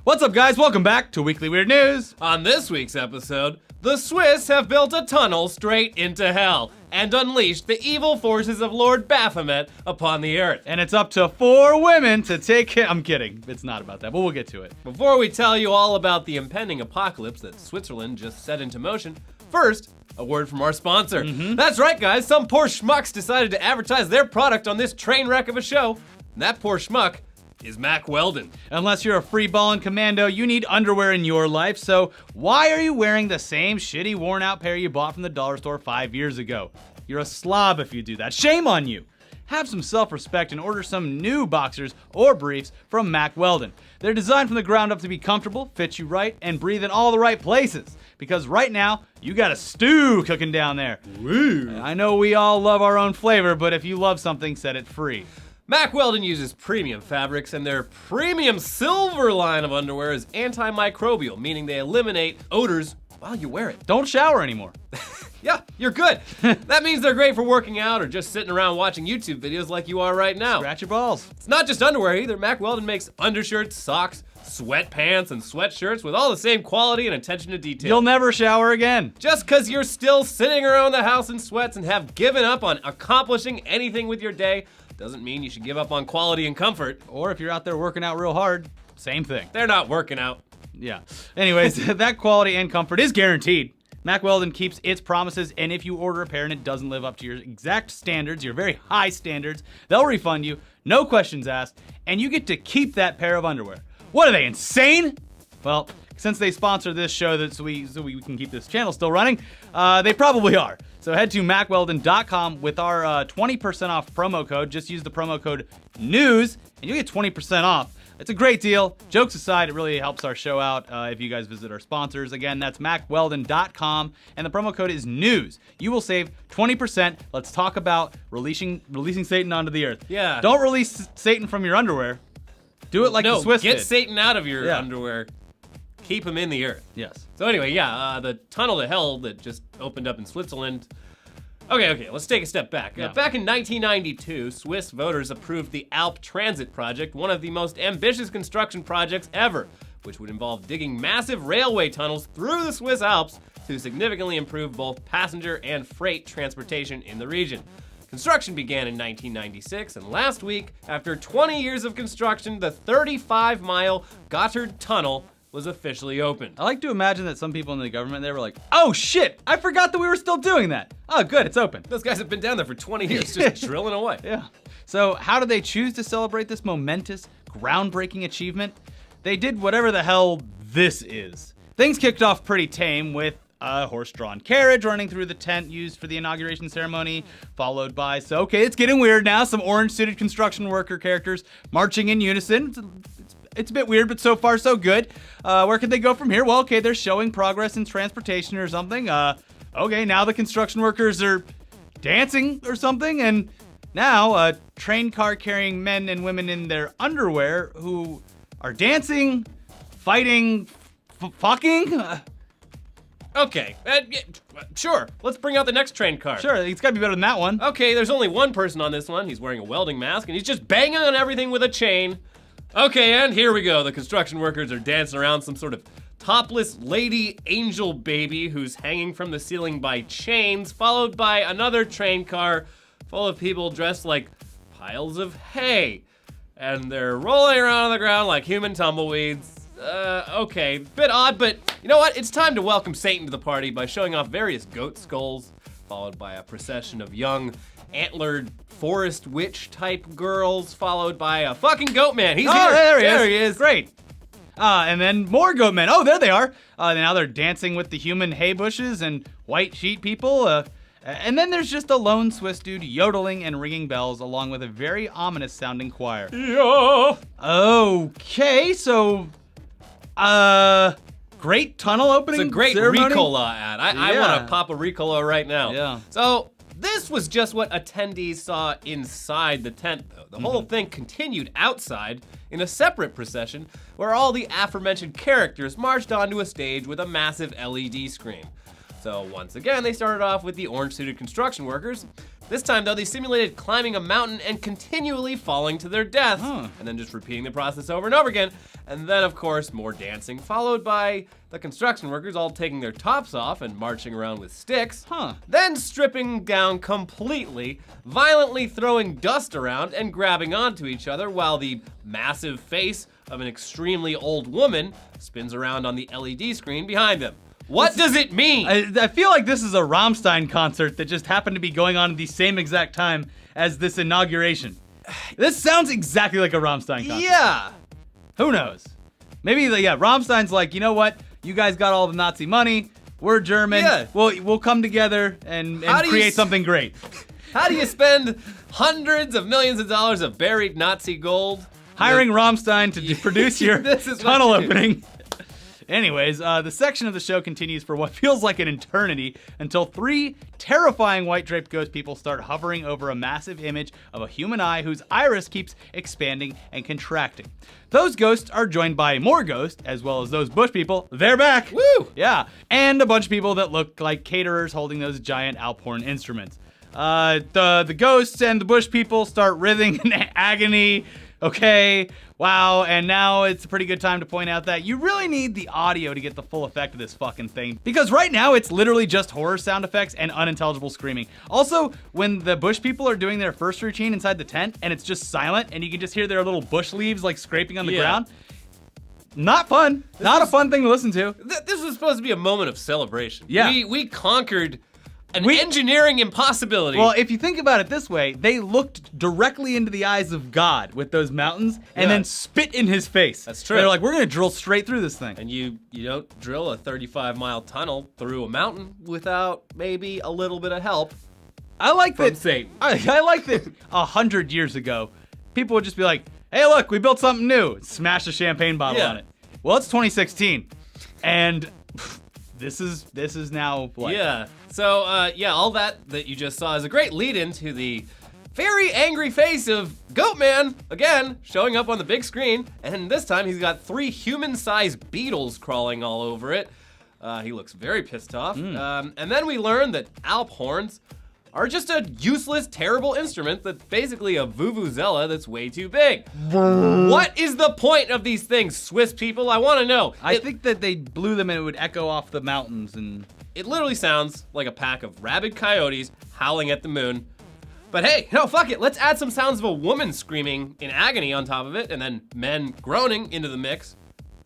What's up, guys? Welcome back to Weekly Weird News. On this week's episode, the Swiss have built a tunnel straight into hell and unleashed the evil forces of Lord Baphomet upon the earth. And it's up to 4 women to take care. I'm kidding. It's not about that, but we'll get to it. Before we tell you all about the impending apocalypse that Switzerland just set into motion, first, a word from our sponsor. That's right, guys. Some poor schmucks decided to advertise their product on this train wreck of a show. And that poor schmuck is Mack Weldon. Unless you're a free-balling commando, you need underwear in your life, so why are you wearing the same shitty, worn-out pair you bought from the dollar store 5 years ago? You're a slob if you do that. Shame on you! Have some self-respect and order some new boxers or briefs from Mack Weldon. They're designed from the ground up to be comfortable, fit you right, and breathe in all the right places. Because right now, you got a stew cooking down there. Woo! I know we all love our own flavor, but if you love something, set it free. Mack Weldon uses premium fabrics, and their premium silver line of underwear is antimicrobial, meaning they eliminate odors while you wear it. Don't shower anymore. Yeah, you're good. That means they're great for working out or just sitting around watching YouTube videos like you are right now. Scratch your balls. It's not just underwear either. Mack Weldon makes undershirts, socks, sweatpants, and sweatshirts with all the same quality and attention to detail. You'll never shower again. Just because you're still sitting around the house in sweats and have given up on accomplishing anything with your day doesn't mean you should give up on quality and comfort. Or if you're out there working out real hard, same thing. They're not working out. Yeah. Anyways, that quality and comfort is guaranteed. Mack Weldon keeps its promises, and if you order a pair and it doesn't live up to your exact standards, your very high standards, they'll refund you, no questions asked, and you get to keep that pair of underwear. What are they, insane? Well, since they sponsor this show so we can keep this channel still running, they probably are. So head to MackWeldon.com with our 20% off promo code. Just use the promo code NEWS, and you'll get 20% off. It's a great deal. Jokes aside, it really helps our show out if you guys visit our sponsors. Again, that's MackWeldon.com, and the promo code is NEWS. You will save 20%. Let's talk about releasing Satan onto the earth. Yeah. Don't release Satan from your underwear. Do it like the Swiss get did. Satan out of your underwear. Keep him in the earth. Yes. So anyway, the tunnel to hell that just opened up in Switzerland. Okay, let's take a step back. Yeah. Back in 1992, Swiss voters approved the Alp Transit Project, one of the most ambitious construction projects ever, which would involve digging massive railway tunnels through the Swiss Alps to significantly improve both passenger and freight transportation in the region. Construction began in 1996, and last week, after 20 years of construction, the 35-mile Gotthard Tunnel was officially opened. I like to imagine that some people in the government, they were like, oh shit, I forgot that we were still doing that. Oh good, it's open. Those guys have been down there for 20 years just drilling away. Yeah. So how do they choose to celebrate this momentous, groundbreaking achievement? They did whatever the hell this is. Things kicked off pretty tame with a horse-drawn carriage running through the tent used for the inauguration ceremony, followed by, so okay, it's getting weird now, some orange-suited construction worker characters marching in unison. It's a bit weird, but so far so good. Where could they go from here? Well, okay, they're showing progress in transportation or something. Okay, now the construction workers are dancing or something, and now a train car carrying men and women in their underwear who are dancing, fighting, fucking. Okay, yeah, sure. Let's bring out the next train car. Sure, it's gotta be better than that one. Okay, there's only one person on this one. He's wearing a welding mask, and he's just banging on everything with a chain. Okay, and here we go. The construction workers are dancing around some sort of topless lady angel baby who's hanging from the ceiling by chains, followed by another train car full of people dressed like piles of hay. And they're rolling around on the ground like human tumbleweeds. Okay, bit odd, but you know what? It's time to welcome Satan to the party by showing off various goat skulls, followed by a procession of young, antlered forest witch type girls, followed by a fucking goat man. He's here. There he is. Great. And then more goat men. Oh, there they are. Now they're dancing with the human hay bushes and white sheet people. And then there's just a lone Swiss dude yodeling and ringing bells along with a very ominous sounding choir. Yeah. Okay, so great tunnel opening. It's a great ceremony. Ricola ad. I want to pop a Ricola right now. Yeah. So this was just what attendees saw inside the tent, though. The whole thing continued outside in a separate procession where all the aforementioned characters marched onto a stage with a massive LED screen. So once again, they started off with the orange-suited construction workers, This time, though, they simulated climbing a mountain and continually falling to their deaths, and then just repeating the process over and over again. And then, of course, more dancing, followed by the construction workers all taking their tops off and marching around with sticks, then stripping down completely, violently throwing dust around and grabbing onto each other while the massive face of an extremely old woman spins around on the LED screen behind them. What does it mean? I feel like this is a Rammstein concert that just happened to be going on at the same exact time as this inauguration. This sounds exactly like a Rammstein concert. Yeah. Who knows? Maybe, Rammstein's like, you know what? You guys got all the Nazi money. We're German. Yeah. We'll come together and create something great. How do you spend hundreds of millions of dollars of buried Nazi gold? Hiring Rammstein to produce your This is tunnel what you do. opening. Anyways, the section of the show continues for what feels like an eternity until 3 terrifying white draped ghost people start hovering over a massive image of a human eye whose iris keeps expanding and contracting. Those ghosts are joined by more ghosts, as well as those bush people. They're back! Woo! Yeah, and a bunch of people that look like caterers holding those giant Alphorn instruments. The ghosts and the bush people start writhing in agony. Okay, wow, and now it's a pretty good time to point out that you really need the audio to get the full effect of this fucking thing. Because right now, it's literally just horror sound effects and unintelligible screaming. Also, when the bush people are doing their first routine inside the tent, and it's just silent, and you can just hear their little bush leaves like scraping on the ground, not fun. Not a fun thing to listen to. This was supposed to be a moment of celebration. Yeah. We conquered an engineering impossibility. Well, if you think about it this way, they looked directly into the eyes of God with those mountains and then spit in his face. That's true. They're like, we're gonna drill straight through this thing. And you don't drill a 35-mile tunnel through a mountain without maybe a little bit of help. I like from that. Satan. I like that 100 years ago, people would just be like, hey, look, we built something new. Smash a champagne bottle on it. Well, it's 2016. And this is now what? Yeah. So, all that you just saw is a great lead-in to the very angry face of Goatman, again, showing up on the big screen. And this time he's got 3 human-sized beetles crawling all over it. He looks very pissed off. And then we learn that Alp horns are just a useless, terrible instrument that's basically a vuvuzela that's way too big. What is the point of these things, Swiss people? I want to know. I think that they blew them and it would echo off the mountains and... It literally sounds like a pack of rabid coyotes howling at the moon. But hey, no, fuck it. Let's add some sounds of a woman screaming in agony on top of it, and then men groaning into the mix.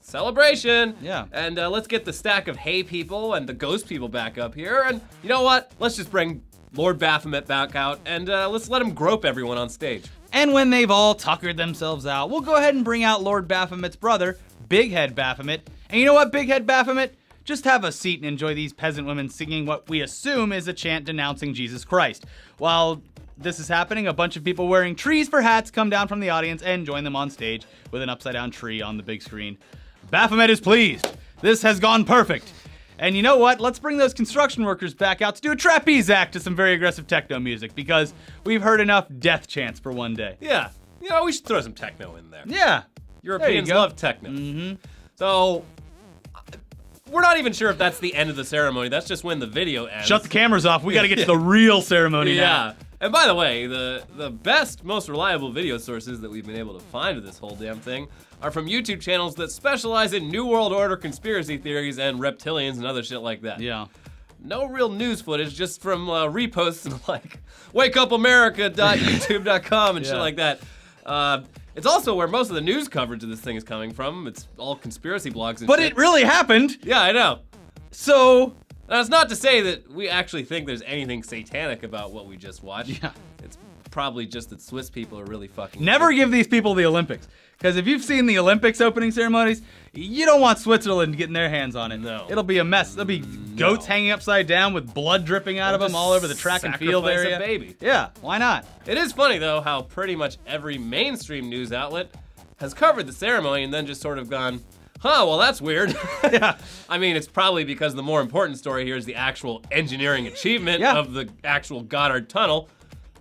Celebration. Yeah. And let's get the stack of hay people and the ghost people back up here. And you know what? Let's just bring Lord Baphomet back out, and let's let him grope everyone on stage. And when they've all tuckered themselves out, we'll go ahead and bring out Lord Baphomet's brother, Big Head Baphomet. And you know what, Big Head Baphomet? Just have a seat and enjoy these peasant women singing what we assume is a chant denouncing Jesus Christ. While this is happening, a bunch of people wearing trees for hats come down from the audience and join them on stage with an upside-down tree on the big screen. Baphomet is pleased. This has gone perfect. And you know what? Let's bring those construction workers back out to do a trapeze act to some very aggressive techno music, because we've heard enough death chants for one day. Yeah. We should throw some techno in there. Yeah. Europeans love techno. Mm-hmm. So... we're not even sure if that's the end of the ceremony. That's just when the video ends. Shut the cameras off. We got to get to the real ceremony now. Yeah. And by the way, the best, most reliable video sources that we've been able to find of this whole damn thing are from YouTube channels that specialize in New World Order conspiracy theories and reptilians and other shit like that. Yeah. No real news footage, just from reposts like wakeupamerica.youtube.com and shit like that. It's also where most of the news coverage of this thing is coming from. It's all conspiracy blogs and But shit. it really happened. Yeah, I know. So... Now, it's not to say that we actually think there's anything satanic about what we just watched. Yeah. It's probably just that Swiss people are really fucking... Never give these people the Olympics. Because if you've seen the Olympics opening ceremonies, you don't want Switzerland getting their hands on it. No. It'll be a mess. There'll be goats hanging upside down with blood dripping out of them all over the track and field Sacrifice area. a baby. Yeah, why not? It is funny, though, how pretty much every mainstream news outlet has covered the ceremony and then just sort of gone, well, that's weird. Yeah. I mean, it's probably because the more important story here is the actual engineering achievement of the actual Gotthard Tunnel.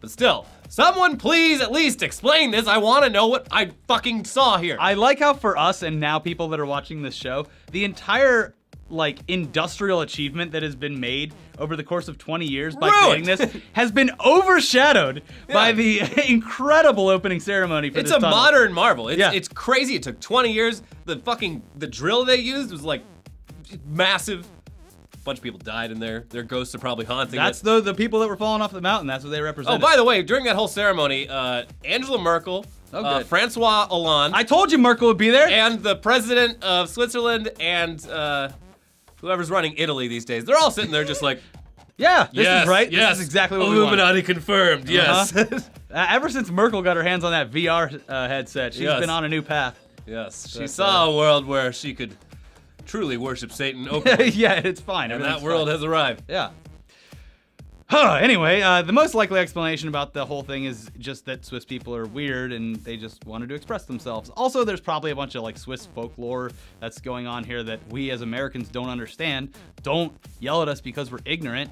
But still, someone please at least explain this. I want to know what I fucking saw here. I like how for us and now people that are watching this show, the entire like industrial achievement that has been made over the course of 20 years by Ruined. creating this has been overshadowed by the incredible opening ceremony for It's this a tunnel. modern marvel. It's, Yeah. it's crazy. It took 20 years. The drill they used was like massive. A bunch of people died in there. Their ghosts are probably haunting That's it. the people that were falling off the mountain. That's what they Oh, represented. by the way, during that whole ceremony, Angela Merkel, good. Francois Hollande, I told you Merkel would be there. and the president of Switzerland and whoever's running Italy these days, they're all sitting there just like, Yeah, this yes, is right. yes, This is exactly what we want. Illuminati confirmed, yes. Ever since Merkel got her hands on that VR headset, she's Yes. been on a new path. Yes, she That's, saw a world where she could truly worship Satan openly, Yeah, it's fine. and Everything's that world fine. has arrived. Yeah. Anyway, the most likely explanation about the whole thing is just that Swiss people are weird and they just wanted to express themselves. Also, there's probably a bunch of like Swiss folklore that's going on here that we as Americans don't understand. Don't yell at us because we're ignorant.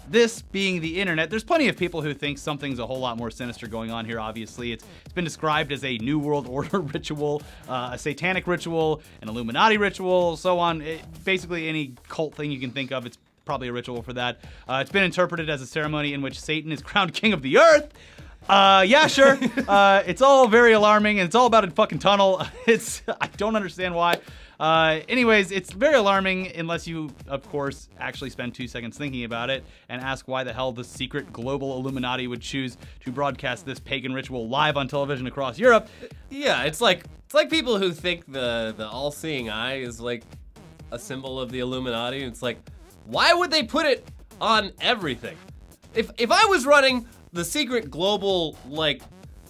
This being the internet, there's plenty of people who think something's a whole lot more sinister going on here. Obviously, it's been described as a New World Order ritual, a satanic ritual, an Illuminati ritual, so on. Basically, any cult thing you can think of, it's probably a ritual for that. It's been interpreted as a ceremony in which Satan is crowned king of the earth. Yeah, sure. It's all very alarming, and it's all about a fucking tunnel. I don't understand why. Anyways, it's very alarming unless you, of course, actually spend 2 seconds thinking about it and ask why the hell the secret global Illuminati would choose to broadcast this pagan ritual live on television across Europe. Yeah, it's like people who think the all-seeing eye is like a symbol of the Illuminati. It's like, why would they put it on everything? If I was running the secret global like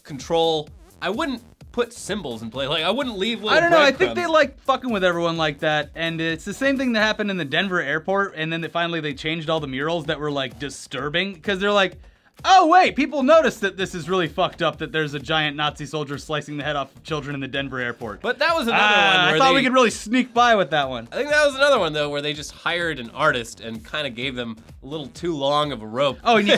control, I wouldn't put symbols in play. Like I wouldn't leave little I don't know. I think breadcrumbs. they like fucking with everyone like that, and it's the same thing that happened in the Denver airport. And then they changed all the murals that were like disturbing because they're like, oh wait, people noticed that this is really fucked up. That there's a giant Nazi soldier slicing the head off of children in the Denver airport. But that was another one where I thought we could really sneak by with that one. I think that was another one though where they just hired an artist and kind of gave them a little too long of a rope. Oh, and you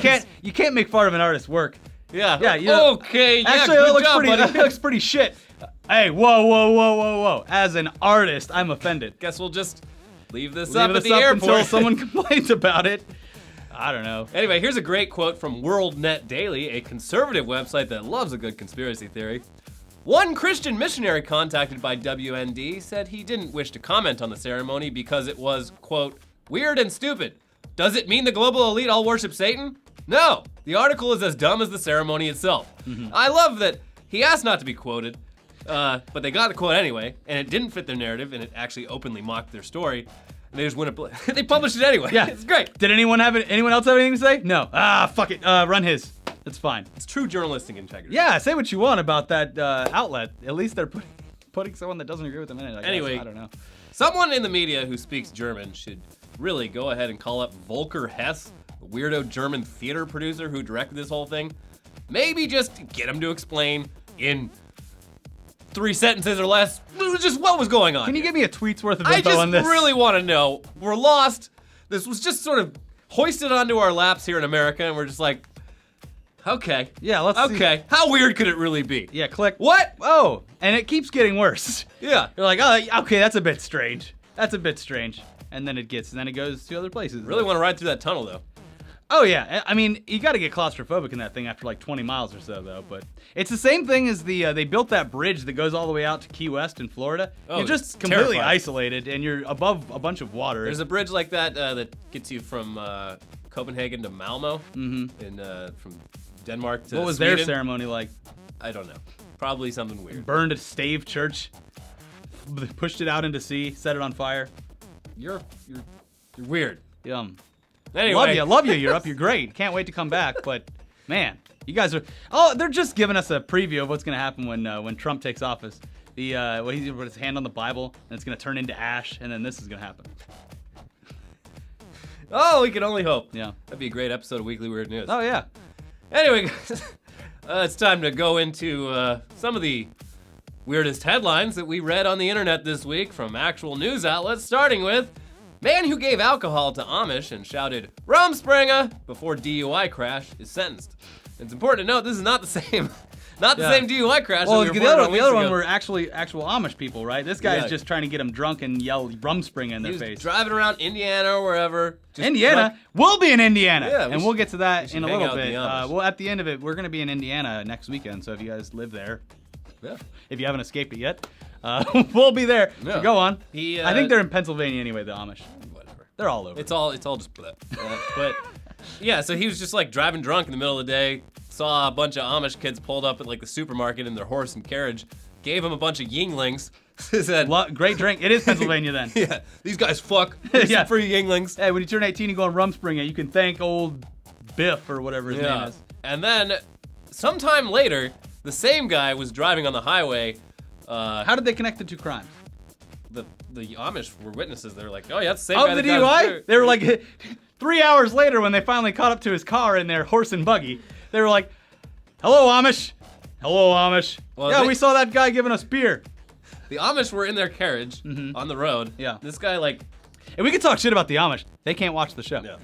can't make fun of an artist's work. Yeah. Yeah, you know, okay. Yeah. Actually, good it looks job, pretty. buddy. It looks pretty shit. Hey, whoa! As an artist, I'm offended. Guess we'll just leave this Leave up this at the up airport until someone complains about it. I don't know. Anyway, here's a great quote from WorldNet Daily, a conservative website that loves a good conspiracy theory. One Christian missionary contacted by WND said he didn't wish to comment on the ceremony because it was, quote, weird and stupid. Does it mean the global elite all worship Satan? No. The article is as dumb as the ceremony itself. I love that he asked not to be quoted, but they got the quote anyway, and it didn't fit their narrative, and it actually openly mocked their story. And they just went they published it anyway. Yeah, It's great. Did anyone else have anything to say? No. Fuck it. Run his. It's fine. It's true journalistic integrity. Yeah, say what you want about that outlet. At least they're putting someone that doesn't agree with them in it. I guess. Anyway. I don't know. Someone in the media who speaks German should really go ahead and call up Volker Hess, the weirdo German theater producer who directed this whole thing. Maybe just get him to explain in 3 sentences or less just what was going on. Can you here. give me a tweet's worth of I info just on this? really want to know. We're lost. This was just sort of hoisted onto our laps here in America, and we're just like, okay. Yeah, let's see. Okay. How weird could it really be? Yeah, click. What? Oh, and it keeps getting worse. Yeah. You're like, oh, okay, that's a bit strange. And then it goes to other places. Really want to ride through that tunnel, though. Oh yeah, I mean, you got to get claustrophobic in that thing after like 20 miles or so, though. But it's the same thing as they built that bridge that goes all the way out to Key West in Florida. Oh, You're just it's completely terrifying. isolated, and you're above a bunch of water. There's a bridge like that that gets you from Copenhagen to Malmo, from Denmark to What was Sweden. their ceremony like? I don't know. Probably something weird. Burned a stave church, pushed it out into sea, set it on fire. You're weird. Yum. Anyway, Love you, Europe. You're great. Can't wait to come back. But man, you guys are. Oh, they're just giving us a preview of what's gonna happen when Trump takes office. He's gonna put his hand on the Bible and it's gonna turn into ash, and then this is gonna happen. oh, we can only hope. Yeah. That'd be a great episode of Weekly Weird News. Oh yeah. Anyway, guys, it's time to go into some of the weirdest headlines that we read on the internet this week from actual news outlets, starting with man who gave alcohol to Amish and shouted, Rumspringa, before DUI crash is sentenced. It's important to note this is not the same Not the same DUI crash. Well, that we the reported other on one weeks were actual Amish people, right? This guy's Yeah. just trying to get them drunk and yell Rumspringa in their He was face. driving around Indiana or wherever. just Indiana? drunk. We'll be in Indiana. Yeah, and we'll get to that should in a hang little out with bit. the Amish. Well, at the end of it, we're going to be in Indiana next weekend. So if you guys live there, Yeah. if you haven't escaped it yet, we'll be there. Yeah. So go on. He, I think they're in Pennsylvania anyway, the Amish. Whatever. They're all over. It's all just bleh. But yeah, so he was just like driving drunk in the middle of the day, saw a bunch of Amish kids pulled up at like the supermarket in their horse and carriage, gave him a bunch of Yinglings. Said, Great drink. It is Pennsylvania then. yeah, these guys fuck. Here's Yeah. some free Yinglings. Hey, when you turn 18, you go on Rumspringa. You can thank old Biff or whatever his name is. And then sometime later, the same guy was driving on the highway. How did they connect the two crimes? The Amish were witnesses. They were like, oh yeah, that's the same Of guy the that got us DUI? They were like, 3 hours later when they finally caught up to his car in their horse and buggy, they were like, hello, Amish. Hello, Amish. Well, yeah, they- we saw that guy giving us beer. The Amish were in their carriage on the road. Yeah. This guy like, And we can talk shit about the Amish. They can't watch the show. yeah,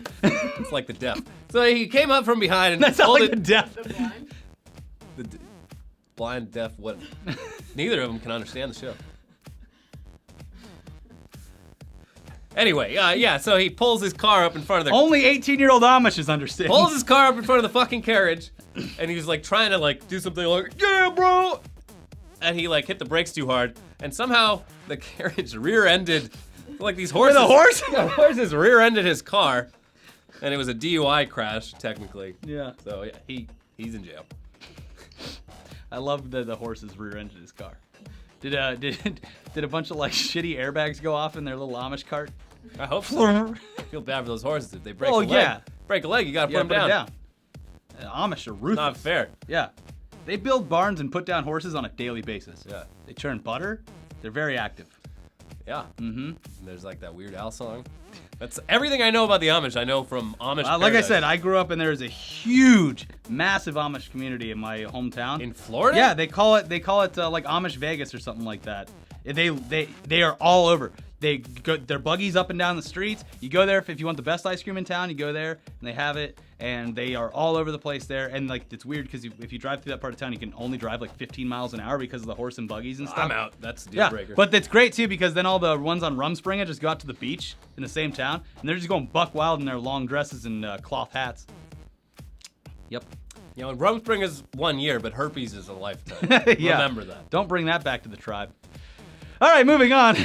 it's like the deaf. So he came up from behind and That's not pulled like it. the death. Blind, deaf, what? Neither of them can understand the show. Anyway, yeah, so he pulls his car up in front of their Only 18-year-old Amishes understand. pulls his car up in front of the fucking carriage, and he was like trying to like do something like, yeah, bro, and he like hit the brakes too hard, and somehow the carriage rear-ended, like these horses. With a horse? Yeah, horses rear-ended his car, and it was a DUI crash technically. Yeah. So yeah, he's in jail. I love that the horses rear-ended his car. Did a bunch of like shitty airbags go off in their little Amish cart? I hope so. I feel bad for those horses if they break Oh, a leg. yeah. Break a leg, you gotta Yeah, put them down. Amish are ruthless. Not fair. Yeah. They build barns and put down horses on a daily basis. Yeah. They churn butter. They're very active. Yeah. Mm-hmm. And there's like that Weird Al song. That's everything I know about the Amish. I know from Amish. Like I Paradise. said, I grew up and there's a huge, massive Amish community in my hometown. In Florida. Yeah, they call it like Amish Vegas or something like that. They are all over. They go their buggies up and down the streets. You go there if you want the best ice cream in town. You go there and they have it, and they are all over the place there. And like it's weird because if you drive through that part of town, you can only drive like 15 miles an hour because of the horse and buggies and stuff. I'm out. That's the deal Yeah, breaker. but it's great too because then all the ones on Rumspringa just go out to the beach in the same town, and they're just going buck wild in their long dresses and cloth hats. Yep. you know, Rumspringa is 1 year, but herpes is a lifetime. Yeah. Remember that. Don't bring that back to the tribe. All right, moving on.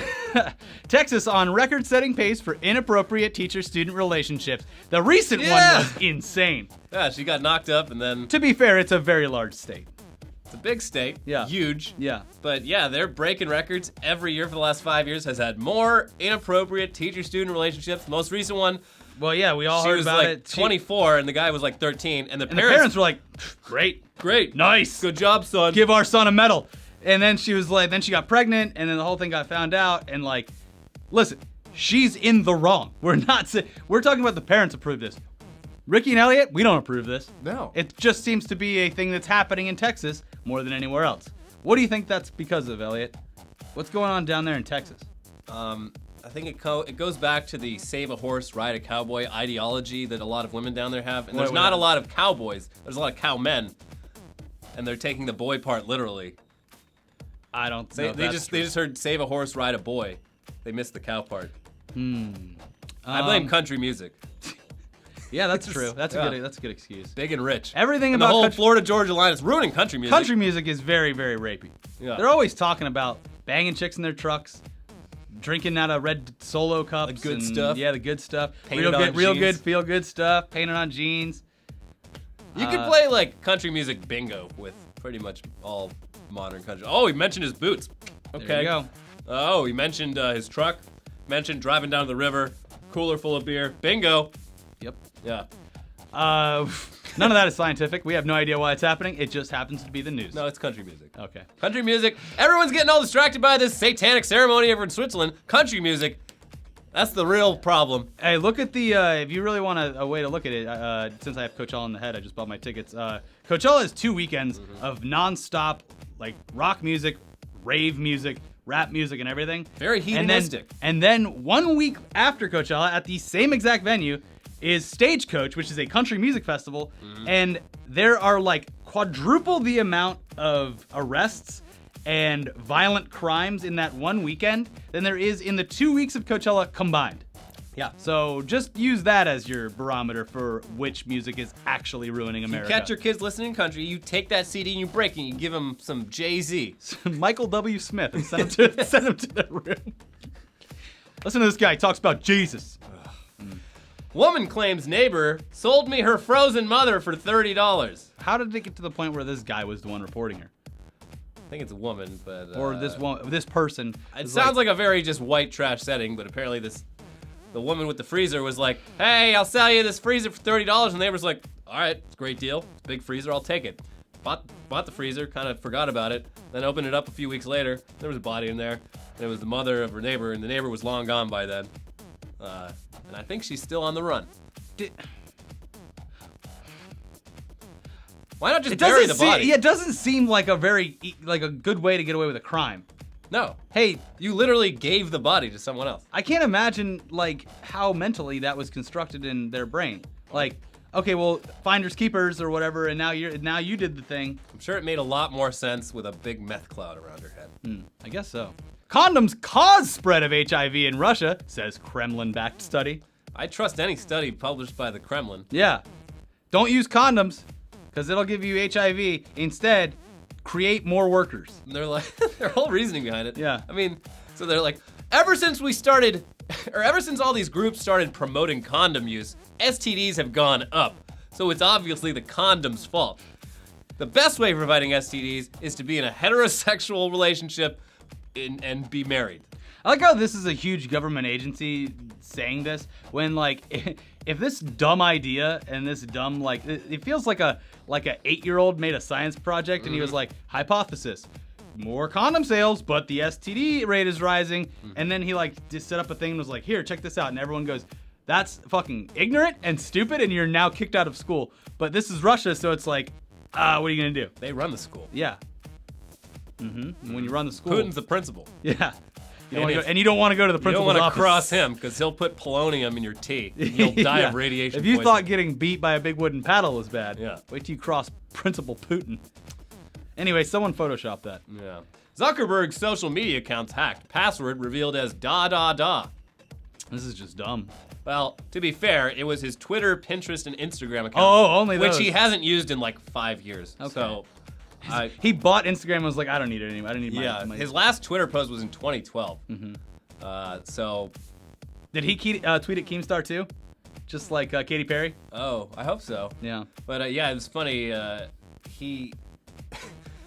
Texas on record-setting pace for inappropriate teacher-student relationships. The recent one Yeah. was insane. Yeah, she got knocked up, and then To be fair, it's a very large state. it's a big state. Yeah. Huge. Yeah. But yeah, they're breaking records every year for the last 5 years. Has had more inappropriate teacher-student relationships. The most recent one, Well, yeah, we all she heard was about like it. 24, and the guy was like 13, and the And the parents were like, great, great, nice, good job, son. give our son a medal. And then she was like, then she got pregnant, and then the whole thing got found out. And like, listen, she's in the wrong. We're talking about the parents approve this. Ricky and Elliot, we don't approve this. No. It just seems to be a thing that's happening in Texas more than anywhere else. What do you think that's because of, Elliot? What's going on down there in Texas? I think it goes back to the save a horse, ride a cowboy ideology that a lot of women down there have. And there's What- not a lot of cowboys. There's a lot of cowmen. And they're taking the boy part literally. I don't They, know. they just heard save a horse, ride a boy. They missed the cow part. I blame country music. Yeah, that's true. That's Yeah. a good excuse. Big and rich. Everything and about the whole country- Florida Georgia line is ruining country music. Country music is very, very rapey. Yeah. They're always talking about banging chicks in their trucks, drinking out of red Solo cups. The good and- stuff. Yeah, the good stuff. Painted on Real jeans. good, feel good stuff. Painted on jeans. You could play like country music bingo with pretty much all modern country. Oh, he mentioned his boots. Okay. There you go. Oh, he mentioned his truck. Mentioned driving down the river, cooler full of beer. Bingo. Yep. Yeah. None of that is scientific. We have no idea why it's happening. It just happens to be the news. No, it's country music. Okay. Country music. Everyone's getting all distracted by this satanic ceremony over in Switzerland. Country music. That's the real problem. Hey, look at the, if you really want a way to look at it, since I have Coachella in the head, I just bought my tickets. Coachella is 2 weekends of nonstop, like, rock music, rave music, rap music, and everything. Very hedonistic. And then 1 week after Coachella, at the same exact venue, is Stagecoach, which is a country music festival, and there are, like, quadruple the amount of arrests and violent crimes in that one weekend than there is in the 2 weeks of Coachella combined. Yeah. So just use that as your barometer for which music is actually ruining America. You catch your kids listening country, you take that CD and you break it and you give them some Jay-Z. Michael W. Smith and send him to their room. Listen to this guy. He talks about Jesus. Woman claims neighbor sold me her frozen mother for $30. How did it get to the point where this guy was the one reporting her? I think it's a woman, but... Or this person. It sounds like a very just white trash setting, but apparently the woman with the freezer was like, hey, I'll sell you this freezer for $30. And the neighbor's like, all right, it's a great deal. It's a big freezer, I'll take it. Bought the freezer, kind of forgot about it, then opened it up a few weeks later. There was a body in there, and it was the mother of her neighbor, and the neighbor was long gone by then. And I think she's still on the run. Why not just bury the body? It doesn't seem like a good way to get away with a crime. No. Hey, You literally gave the body to someone else. I can't imagine like how mentally that was constructed in their brain. Like, okay, well, finders keepers or whatever, and now you did the thing. I'm sure it made a lot more sense with a big meth cloud around her head. I guess so. Condoms cause spread of HIV in Russia, says Kremlin-backed study. I trust any study published by the Kremlin. Yeah. Don't use condoms, because it'll give you HIV. Instead, create more workers. And they're like, their whole reasoning behind it. Yeah. I mean, so they're like, ever since all these groups started promoting condom use, STDs have gone up. So it's obviously the condom's fault. The best way of preventing STDs is to be in a heterosexual relationship and be married. I like how this is a huge government agency saying this when, like, if this dumb idea and this dumb, like, it feels like a 8-year-old made a science project and he was like, hypothesis, more condom sales, but the STD rate is rising. And then he like just set up a thing and was like, here, check this out. And everyone goes, that's fucking ignorant and stupid and you're now kicked out of school. But this is Russia, so it's like, what are you gonna do? They run the school. Yeah. And when you run the school. Putin's the principal. Yeah. You don't want to go to the principal's office. You don't want to cross him because he'll put polonium in your tea. And you'll die of radiation If you poisoning. thought getting beat by a big wooden paddle was bad, Yeah. wait till you cross Principal Putin. Anyway, someone photoshopped that. Yeah. Zuckerberg's social media account's hacked. Password revealed as da. This is just dumb. Well, to be fair, it was his Twitter, Pinterest, and Instagram account. Oh, only those. Which he hasn't used in like 5 years. Okay. So, He bought Instagram and was like, I don't need it anymore. I don't need my... his last Twitter post was in 2012. So... Did he tweet at Keemstar too? Just like Katy Perry? Oh, I hope so. Yeah. But yeah, it was funny. He...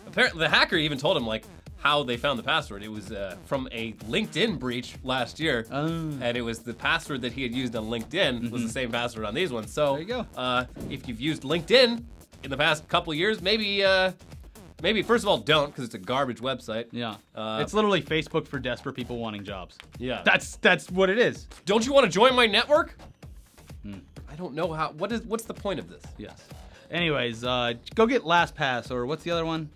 Apparently, the hacker even told him like how they found the password. It was from a LinkedIn breach last year. And it was the password that he had used on LinkedIn was the same password on these ones. So there you go. If you've used LinkedIn in the past couple of years, maybe first of all don't, because it's a garbage website. Yeah. It's literally Facebook for desperate people wanting jobs. Yeah. That's what it is. Don't you want to join my network? I don't know how. What's the point of this? Yes. Anyways, go get LastPass or what's the other one?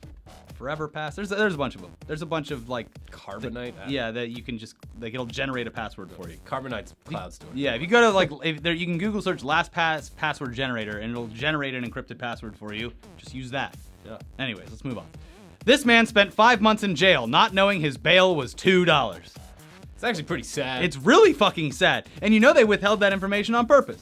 Forever Pass. There's a bunch of them. There's a bunch of like Carbonite. that you can just like it'll generate a password for you. Carbonite's cloud storage. Yeah, if you go to like you can Google search LastPass password generator and it'll generate an encrypted password for you. Just use that. Yeah. Anyways, let's move on. This man spent 5 months in jail not knowing his bail was $2. It's actually pretty sad. It's really fucking sad. And you know they withheld that information on purpose.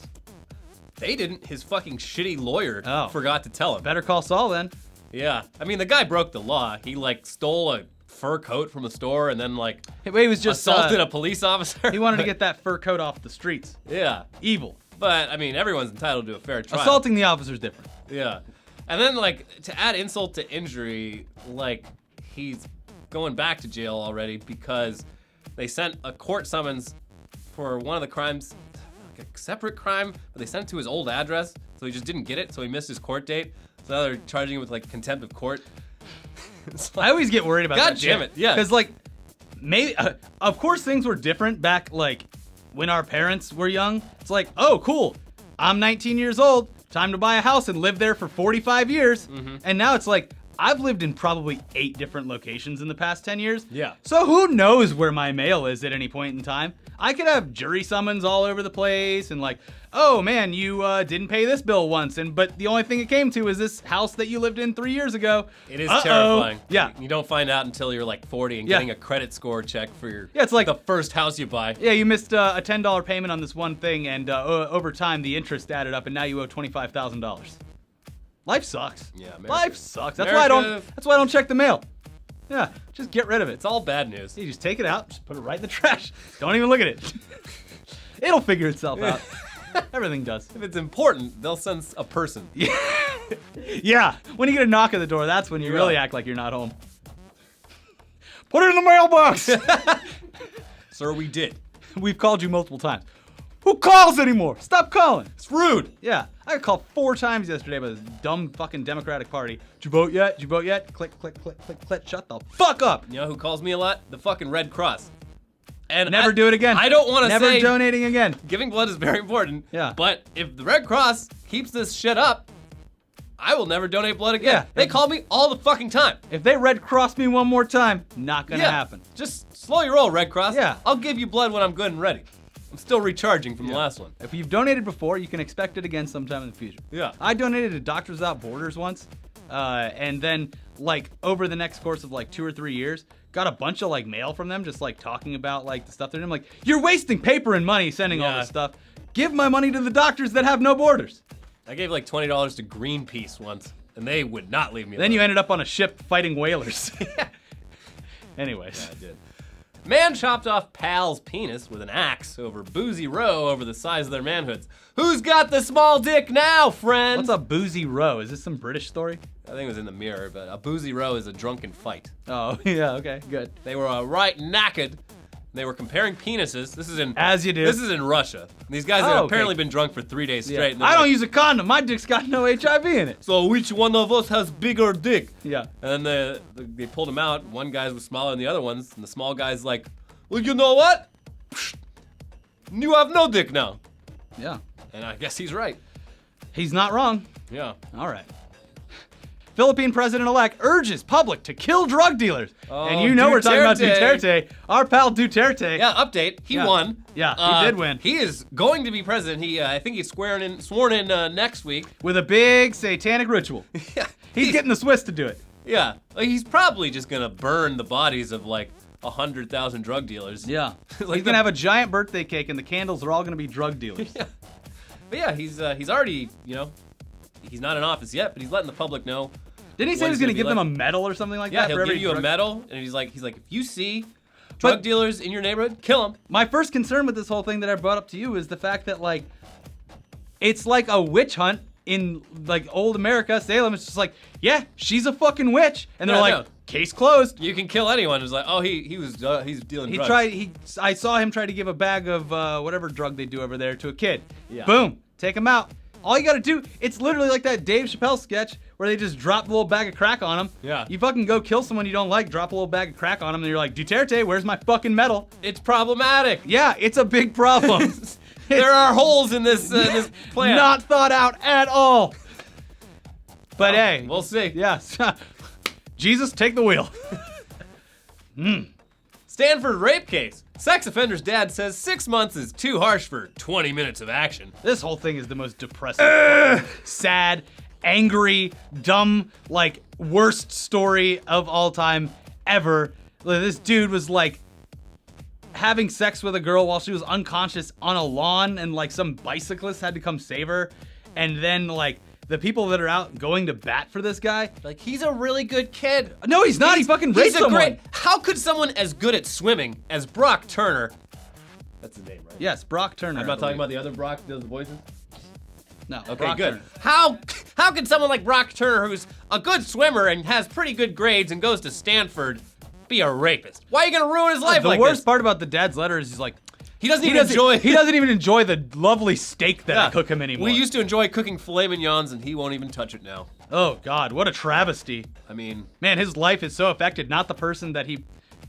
They didn't. His fucking shitty lawyer forgot to tell him. Better call Saul then. Yeah. I mean, the guy broke the law. He like stole a fur coat from a store and then like he was just assaulted a police officer. He wanted to get that fur coat off the streets. Yeah. Evil. But I mean, everyone's entitled to a fair trial. Assaulting the officer's different. Yeah. And then like to add insult to injury, like he's going back to jail already because they sent a court summons for one of the crimes, like a separate crime, but they sent it to his old address, so he just didn't get it, so he missed his court date. So now they're charging him with like contempt of court. I always get worried about that. God damn it, yeah. Because like, maybe, of course things were different back like when our parents were young. It's like, oh cool, I'm 19 years old, time to buy a house and live there for 45 years. And now it's like, I've lived in probably 8 different locations in the past 10 years. Yeah. So who knows where my mail is at any point in time? I could have jury summons all over the place and like, oh man, you didn't pay this bill once, but the only thing it came to is this house that you lived in 3 years ago. It is terrifying. Yeah. You don't find out until you're like 40 and getting a credit score check for your it's like the first house you buy. Yeah, you missed a $10 payment on this one thing, and over time the interest added up, and now you owe $25,000. Life sucks. Yeah, America. Life sucks. That's why I don't check the mail. Yeah, just get rid of it. It's all bad news. You just take it out, just put it right in the trash. Don't even look at it. It'll figure itself out. Everything does. If it's important, they'll send a person. Yeah. When you get a knock at the door, that's when you really act like you're not home. Put it in the mailbox. Sir, we did. We've called you multiple times. Who calls anymore? Stop calling. It's rude. Yeah. I got called 4 times yesterday by this dumb fucking Democratic Party. Did you vote yet? Did you vote yet? Click, click, click, click, click. Shut the fuck up. You know who calls me a lot? The fucking Red Cross. And Never do it again. I don't want to say... Never donating again. Giving blood is very important. Yeah. But if the Red Cross keeps this shit up, I will never donate blood again. Yeah. They call me all the fucking time. If they Red Cross me one more time, not gonna happen. Just slow your roll, Red Cross. Yeah. I'll give you blood when I'm good and ready. I'm still recharging from the last one. If you've donated before, you can expect it again sometime in the future. Yeah. I donated to Doctors Without Borders once, and then like over the next course of like 2 or 3 years, got a bunch of like mail from them, just like talking about like the stuff they're doing. I'm like, you're wasting paper and money sending all this stuff. Give my money to the doctors that have no borders. I gave like $20 to Greenpeace once, and they would not leave me alone. Then you ended up on a ship fighting whalers. Anyways. Yeah, I did. Man chopped off pal's penis with an axe over boozy row over the size of their manhoods. Who's got the small dick now, friend? What's a boozy row? Is this some British story? I think it was in the Mirror, but a boozy row is a drunken fight. Oh, yeah, okay, good. They were right knackered. They were comparing penises. This is in As you do. This is in Russia. These guys have apparently been drunk for 3 days straight. I don't use a condom. My dick's got no HIV in it. So which one of us has bigger dick? Yeah. And then they pulled him out. One guy was smaller than the other ones, and the small guy's like, well, you know what? You have no dick now. Yeah. And I guess he's right. He's not wrong. Yeah. All right. Philippine President-Elect urges public to kill drug dealers. Oh, and you know we're talking about Duterte. Duterte. Our pal Duterte. Yeah, update. He won. Yeah, he did win. He is going to be president. I think he's sworn in next week. With a big satanic ritual. Yeah. He's getting the Swiss to do it. Yeah. Like, he's probably just going to burn the bodies of like 100,000 drug dealers. Yeah. Like He's going to have a giant birthday cake and the candles are all going to be drug dealers. Yeah. But yeah, he's already, he's not in office yet, but he's letting the public know. Didn't he say he was going to give them a medal or something like that? Yeah, he'll give you a medal, and he's like, if you see drug dealers in your neighborhood, kill them. My first concern with this whole thing that I brought up to you is the fact that like, it's like a witch hunt in like old America, Salem. It's just like, yeah, she's a fucking witch, and they're like, case closed. You can kill anyone. It's like, oh, he's dealing drugs. I saw him try to give a bag of whatever drug they do over there to a kid. Yeah. Boom, take him out. All you gotta do, it's literally like that Dave Chappelle sketch where they just drop a little bag of crack on him. Yeah. You fucking go kill someone you don't like, drop a little bag of crack on him, and you're like, Duterte, where's my fucking medal? It's problematic. Yeah, it's a big problem. There are holes in this plan. Not thought out at all. But hey. We'll see. Yes. Jesus, take the wheel. Stanford rape case. Sex offender's dad says 6 months is too harsh for 20 minutes of action. This whole thing is the most depressing, sad, angry, dumb, like, worst story of all time ever. This dude was like having sex with a girl while she was unconscious on a lawn, and like some bicyclist had to come save her. And then like the people that are out going to bat for this guy, Like, he's a really good kid. no, he's not. He fucking raped someone. How could someone as good at swimming as Brock Turner? That's the name, right? Yes, Brock Turner. I'm not talking about the other Brock, the voices. No. Okay, Brock good. Turner. How can someone like Brock Turner, who's a good swimmer and has pretty good grades and goes to Stanford, be a rapist? Why are you gonna ruin his life The like worst this? part about the dad's letter is he's like, He doesn't even enjoy. He doesn't even enjoy the lovely steak that I cook him anymore. We used to enjoy cooking filet mignons, and he won't even touch it now. Oh God, what a travesty! I mean, Man, his life is so affected. Not the person that he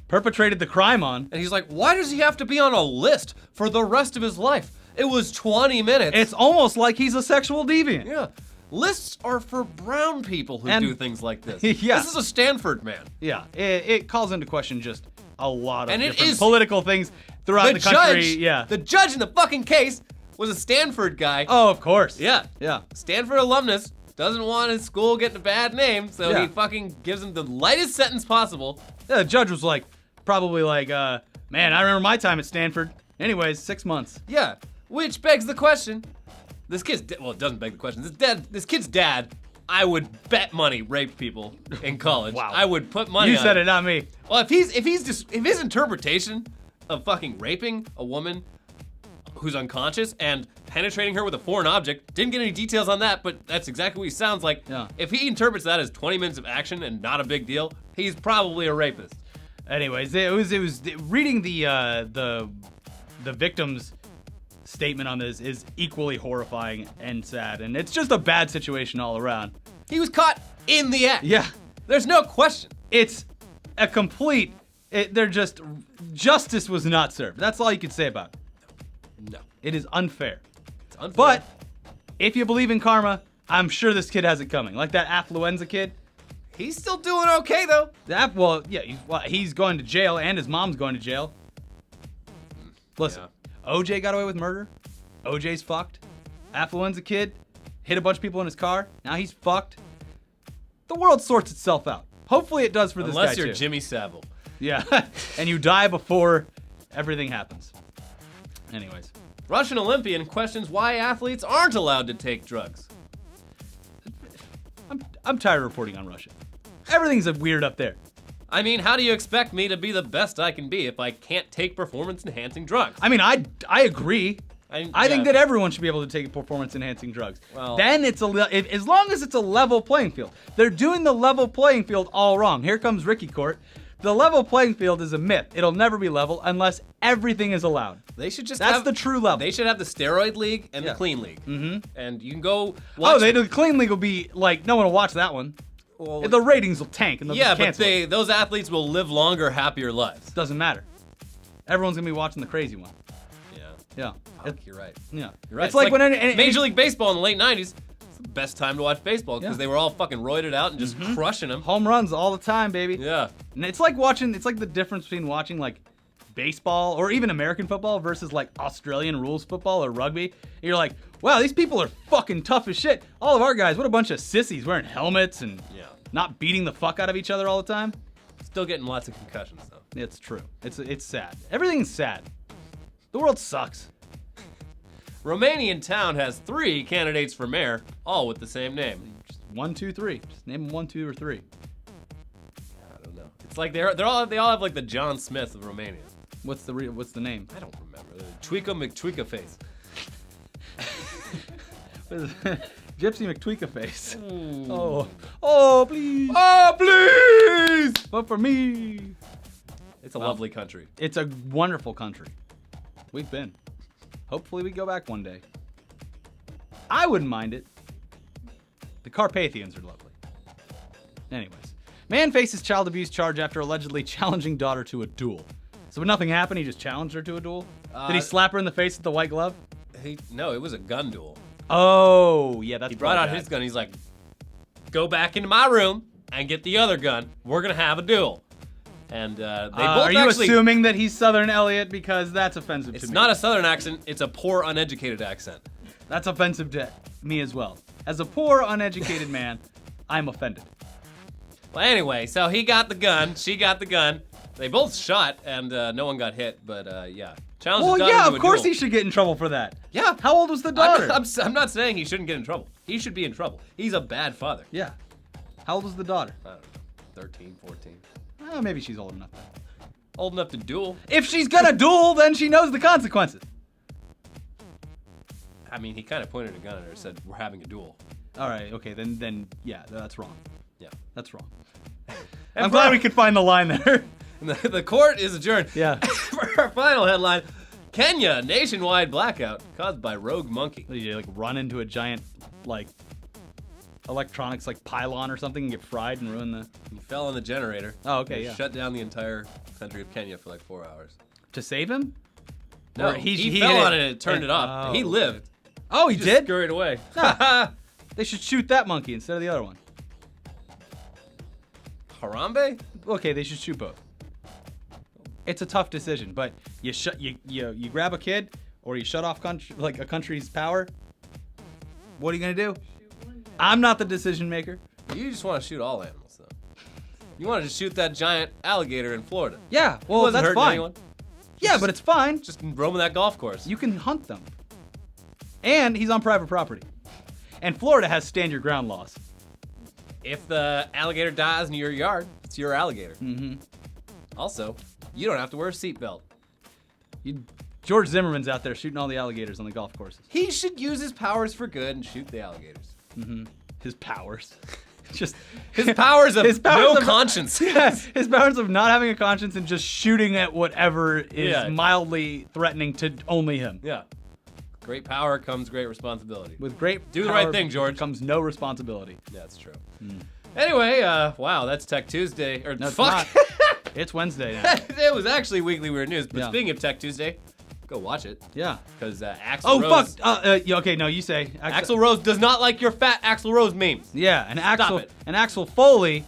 perpetrated the crime on. and he's like, why does he have to be on a list for the rest of his life? It was 20 minutes. It's almost like he's a sexual deviant. Yeah. lists are for brown people who And- do things like this. Yeah. This is a Stanford man. Yeah, it calls into question just a lot of And it different is- political things throughout the country. judge, Yeah. the judge in the fucking case was a Stanford guy. Oh, of course. Yeah. Yeah. Stanford alumnus doesn't want his school getting a bad name, so Yeah. he fucking gives him the lightest sentence possible. Yeah, the judge was like, probably like, man, I remember my time at Stanford. Anyways, 6 months. Yeah, which begs the question. This kid's well, it doesn't beg the question. This kid's dad, I would bet money raped people in college. Wow. I would put money You on said it, not me. Well, if his interpretation of fucking raping a woman who's unconscious and penetrating her with a foreign object, didn't get any details on that, but that's exactly what he sounds like. Yeah. If he interprets that as 20 minutes of action and not a big deal, he's probably a rapist. Anyways, it was reading the victim's statement on this is equally horrifying and sad, and it's just a bad situation all around. He was caught in the act. Yeah, There's no question. it's a complete. Justice was not served. That's all you can say about it. No. It is unfair. It's unfair. But if you believe in karma, I'm sure this kid has it coming. Like that affluenza kid. he's still doing okay, though. He's going to jail, and his mom's going to jail. Listen, OJ got away with murder. OJ's fucked. Affluenza kid hit a bunch of people in his car. Now he's fucked. The world sorts itself out. Hopefully it does for this guy Unless you're too. Jimmy Savile. Yeah, and you die before everything happens. Anyways, Russian Olympian questions why athletes aren't allowed to take drugs. I'm tired of reporting on Russia. Everything's weird up there. I mean, how do you expect me to be the best I can be if I can't take performance-enhancing drugs? I mean, I agree. I think yeah. that everyone should be able to take performance-enhancing drugs. Well- Then it's as long as it's a level playing field. They're doing the level playing field all wrong. Here comes Ricky Court. The level playing field is a myth. It'll never be level unless everything is allowed. They should just That's have the true level. They should have the steroid league and Yeah. the clean league. Mm-hmm. And you can go watch. The clean league will be like, no one will watch that one. Well, The ratings will tank and they'll yeah, just but cancel it. those athletes will live longer, happier lives. Doesn't matter. Everyone's gonna be watching the crazy one. Yeah. Yeah. Fuck, you're right. Yeah. You're right. It's like when any Major League Baseball in the late 90s. It's the best time to watch baseball because Yeah. they were all fucking roided out and just crushing them. home runs all the time, baby. Yeah. And it's like the difference between watching like baseball or even American football versus like Australian rules football or rugby. And you're like, wow, these people are fucking tough as shit. All of our guys, what a bunch of sissies wearing helmets and Yeah. not beating the fuck out of each other all the time. Still getting lots of concussions though. It's true. It's sad. Everything's sad. The world sucks. Romanian town has 3 candidates for mayor, all with the same name. Just 1, 2, 3. Just name them 1, 2, or 3. I don't know. It's like they all have like the John Smith of Romania. What's the name? I don't remember. Tweeka McTweeka face. Gypsy McTweeka face. Ooh. Oh, please. Oh, please! Vote for me. It's a lovely country. It's a wonderful country. We've been. Hopefully we go back one day. I wouldn't mind it. The Carpathians are lovely. Anyways. Man faces child abuse charge after allegedly challenging daughter to a duel. So when nothing happened, he just challenged her to a duel? Did he slap her in the face with the white glove? No, it was a gun duel. Oh, yeah, that's He brought out his gun. He's like, go back into my room and get the other gun. We're going to have a duel. And they both Are you actually... assuming that he's Southern Elliott? Because that's offensive to me. It's not a Southern accent. It's a poor, uneducated accent. That's offensive to me as well. As a poor, uneducated man, I'm offended. Well, anyway, so he got the gun. She got the gun. They both shot, and no one got hit. But yeah, challenge Well, his daughter yeah, to of a course duel. he should get in trouble for that. Yeah. How old was the daughter? I'm not saying he shouldn't get in trouble. He should be in trouble. He's a bad father. Yeah. How old was the daughter? I don't know, 13, 14. Oh, maybe she's old enough then. Old enough to duel. If she's gonna duel, then she knows the consequences. I mean, he kind of pointed a gun at her and said, we're having a duel. All right, okay, then yeah, that's wrong. Yeah. That's wrong. And I'm glad we could find the line there. The court is adjourned. Yeah. For our final headline, Kenya, nationwide blackout caused by rogue monkey. You like run into a giant like electronics like pylon or something and get fried and ruin the He fell on the generator. Oh, okay, They yeah. Shut down the entire country of Kenya for like 4 hours. to save him? No, Or he hit fell it on it and it turned it off. Oh, He okay. lived. Oh, he Just did? scurried away. They should shoot that monkey instead of the other one. Harambe? Okay, they should shoot both. It's a tough decision, but you grab a kid or you shut off a country's power. What are you gonna do? I'm not the decision maker. You just want to shoot all animals, though. You want to just shoot that giant alligator in Florida. Yeah, well, Wasn't that's hurting fine. anyone. Yeah, but it's fine. Just roaming that golf course. You can hunt them. And he's on private property. And Florida has stand your ground laws. If the alligator dies in your yard, it's your alligator. Mm-hmm. Also, you don't have to wear a seatbelt. George Zimmerman's out there shooting all the alligators on the golf courses. He should use his powers for good and shoot the alligators. Mm-hmm. His powers. His powers of no conscience. Yeah, his powers of not having a conscience and just shooting at whatever is mildly threatening to only him. Yeah. Great power comes great responsibility. With great Do the power right thing, George. comes no responsibility. Yeah, that's true. Anyway, wow, that's Tech Tuesday. Or No, it's fuck. not. It's Wednesday now. It was actually Weekly Weird News. But Yeah. speaking of Tech Tuesday, go watch it. Yeah. Because Axl Oh, Rose. fuck. Okay, no, you say. Axl Rose does not like your fat Axl Rose memes. Yeah, and Stop it. Axel Foley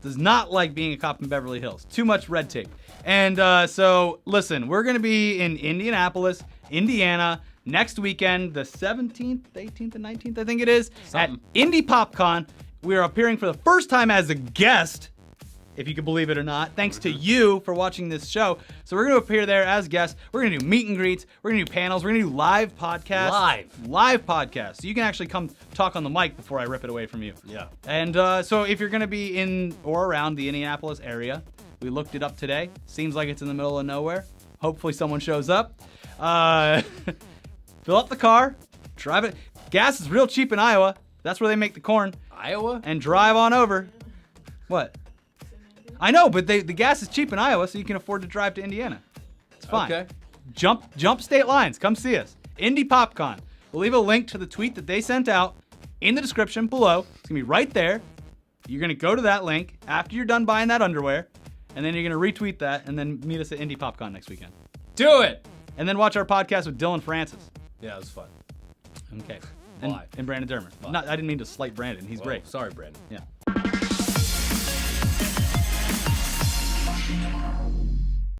does not like being a cop in Beverly Hills. Too much red tape. And so, listen, we're going to be in Indianapolis, Indiana, next weekend, the 17th, 18th, and 19th, I think it is, Something. at Indy PopCon. We are appearing for the first time as a guest, if you can believe it or not, thanks to you for watching this show. So we're going to appear there as guests. We're going to do meet and greets. We're going to do panels. We're going to do live podcasts. Live podcasts. So you can actually come talk on the mic before I rip it away from you. Yeah. And so if you're going to be in or around the Indianapolis area, we looked it up today. Seems like it's in the middle of nowhere. Hopefully someone shows up. Fill up the car. Drive it. Gas is real cheap in Iowa. That's where they make the corn. Iowa? And drive on over. What? I know, but the gas is cheap in Iowa, so you can afford to drive to Indiana. It's fine. Okay. Jump state lines. Come see us. Indy PopCon. We'll leave a link to the tweet that they sent out in the description below. It's going to be right there. You're going to go to that link after you're done buying that underwear, and then you're going to retweet that, and then meet us at Indy PopCon next weekend. Do it! And then watch our podcast with Dylan Francis. Yeah, it was fun. Okay. Bye. And Brandon Dermer. Bye. I didn't mean to slight Brandon. He's Whoa, great. Sorry, Brandon. Yeah.